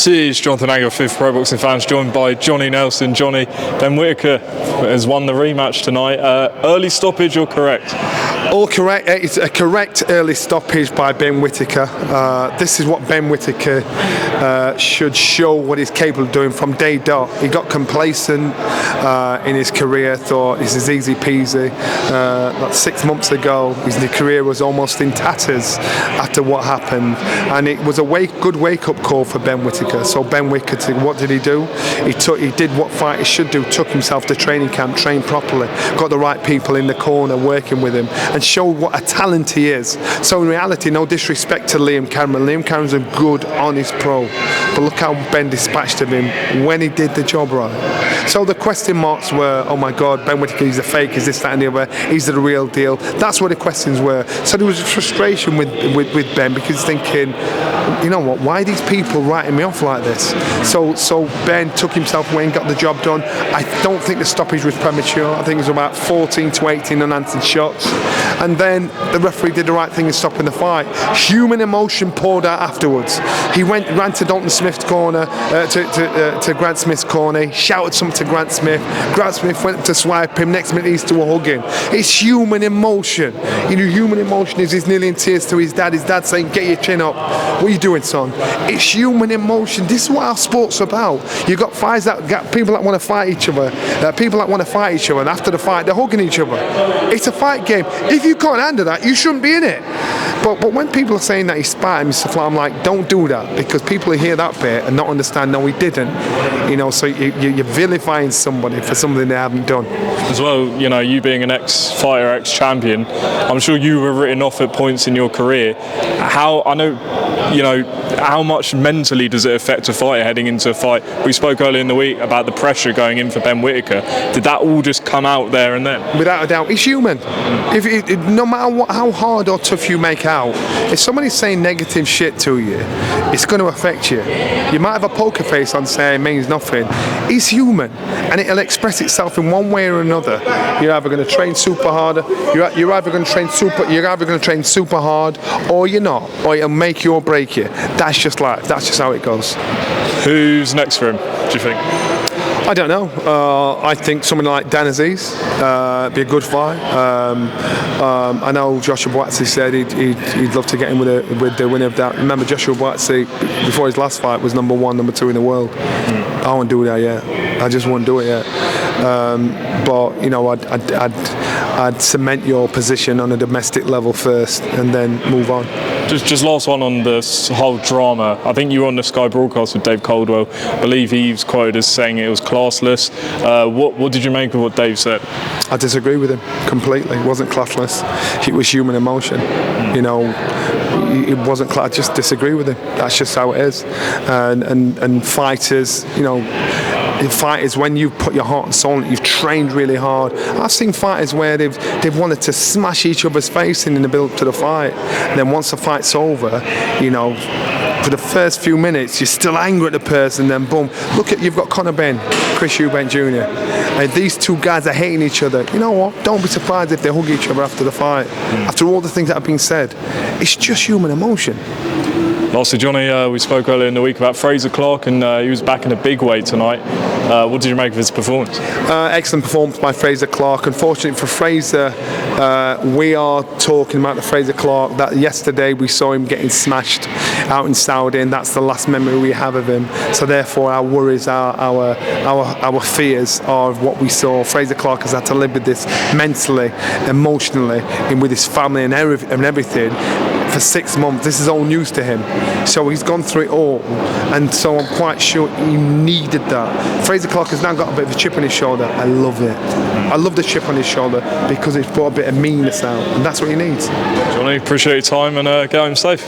This is Jonathan Agger, 5th Pro Boxing Fans, joined by Johnny Nelson. Johnny, Ben Whittaker has won the rematch tonight. Early stoppage or correct? All correct. It's a correct early stoppage by Ben Whittaker. This is what Ben Whittaker should show what he's capable of doing from day dot. He got complacent in his career, thought this is easy peasy. Like 6 months ago, his career was almost in tatters after what happened, and it was a good wake-up call for Ben Whittaker. So Ben Whittaker, what did he do? He did what fighters should do, took himself to training camp, trained properly, got the right people in the corner working with him, and showed what a talent he is. So in reality, no disrespect to Liam Cameron. Liam Cameron's a good, honest pro, but look how Ben dispatched of him when he did the job right. So the question marks were, oh my God, Ben Whittaker, he's a fake, is this, that and the other, he's the real deal. That's what the questions were. So there was frustration with Ben, because he's thinking, you know what, why are these people writing me off like this? So Ben took himself away and got the job done. I don't think the stoppage was premature. I think it was about 14 to 18 unanswered shots. And then the referee did the right thing in stopping the fight. Human emotion poured out afterwards. He ran to Dalton Smith's corner, to Grant Smith's corner, he shouted something to Grant Smith. Grant Smith went to swipe him. Next minute he's to a hugging. It's human emotion. You know, human emotion is he's nearly in tears to his dad. His dad saying, "Get your chin up. What are you doing, son?" It's human emotion. This is what our sport's about. You've got fights that got people that want to fight each other, and after the fight they're hugging each other. It's a fight game. If you can't handle that, you shouldn't be in it. But when people are saying that he spat him and stuff, I'm like, don't do that, because people hear that bit and not understand. No, he didn't. You know, so you're vilifying somebody for something they haven't done. As well, you know, you being an ex-fighter, ex-champion, I'm sure you were written off at points in your career. How much mentally does it affect a fighter heading into a fight? We spoke earlier in the week about the pressure going in for Ben Whittaker. Did that all just come out there and then? Without a doubt, he's human. No matter how hard or tough you make out, if somebody's saying negative shit to you, it's going to affect you. You might have a poker face on saying it means nothing. He's human, and it'll express itself in one way or another. You're either going to train super hard, you're either going to train super hard, or you're not, or it'll make you or break you. That's just life. That's just how it goes. Who's next for him, do you think? I don't know. I think someone like Dan Aziz be a good fight. I know Joshua Buatsi said he'd love to get in with the winner of that. Remember, Joshua Buatsi before his last fight was number 1, number 2 in the world. I won't do that yet. I just won't do it yet. But you know, I'd cement your position on a domestic level first, and then move on. Just last one on this whole drama. I think you were on the Sky broadcast with Dave Caldwell. I believe he was quoted as saying it was classless. What did you make of what Dave said? I disagree with him completely. It wasn't classless. It was human emotion. You know, it wasn't class. I just disagree with him. That's just how it is. And fighters, you know, fighters, when you've put your heart and soul in it, you've trained really hard. I've seen fighters where they've wanted to smash each other's face in the build up to the fight, and then once the fight's over, you know, for the first few minutes you're still angry at the person, then boom, look at, you've got Conor Benn, Chris Eubank Jr. And these two guys are hating each other. You know what, don't be surprised if they hug each other after the fight, after all the things that have been said. It's just human emotion. Lastly, Johnny, we spoke earlier in the week about Fraser Clark, and he was back in a big weight tonight. What did you make of his performance? Excellent performance by Fraser Clark. Unfortunately for Fraser, we are talking about the Fraser Clark that yesterday we saw him getting smashed out in Saudi, and that's the last memory we have of him. So therefore our worries, our fears are of what we saw. Fraser Clark has had to live with this mentally, emotionally, and with his family and everything for 6 months. This is all news to him. So he's gone through it all, and so I'm quite sure he needed that. Fraser Clark has now got a bit of a chip on his shoulder. I love it. I love the chip on his shoulder, because it's brought a bit of meanness out, and that's what he needs. Johnny, appreciate your time, and go home safe.